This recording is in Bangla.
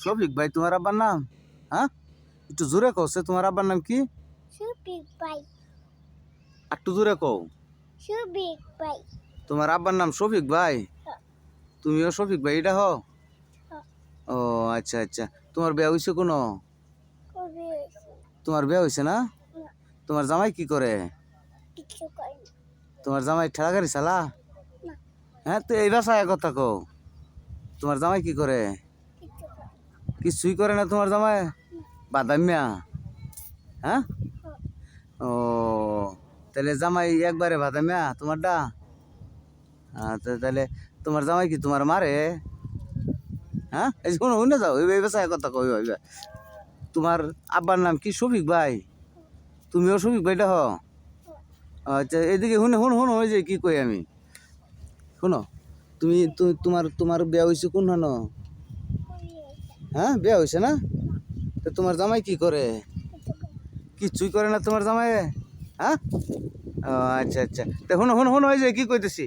শফিক ভাই তোমার আব্বার নাম? হ্যাঁ, একটু জোরে কও, সে তোমার আব্বার নাম কি? শফিক ভাই। একটু জোরে কও। শফিক ভাই। তোমার আব্বার নাম শফিক ভাই? তুমিও শফিক ভাই এটা হও? ও আচ্ছা আচ্ছা। তোমার বিয়ে হয়েছে কোনো? কবে তোমার বিয়ে হয়েছে না? তোমার জামাই কি করে? কিছু করে না। তোমার জামাই ঠেলা গাড়ি চালা? না, হ্যাঁ, তো এই ভাষায় কথা কও। তোমার জামাই কি করে? কিছু করে না। কিছুই করে না তোমার জামাই? বাদামিয়া? হ্যাঁ, ও তাহলে জামাই একবারে বাদামিয়া তোমারটা? তাহলে তোমার জামাই কি তোমার মারে? হ্যাঁ, এই শোনো, শুনে যাও, এই ভাষায় কথা কই ভাইবা। তোমার আব্বার নাম কি শফিক ভাই? তুমিও শফিক ভাইটা হ? আচ্ছা, এদিকে শুনে শুনো শুনো, ওই যে কি কই আমি, শুনো। তোমার তোমার বিয়া হয়েছে কোন হানো? হ্যাঁ, বিয়া হয়েছে না? তো তোমার জামাই কি করে? কিছুই করে না তোমার জামাই? হ্যাঁ, ও আচ্ছা আচ্ছা। তো শুনো শুনো শুনো, ওই যে কি কইতেছি,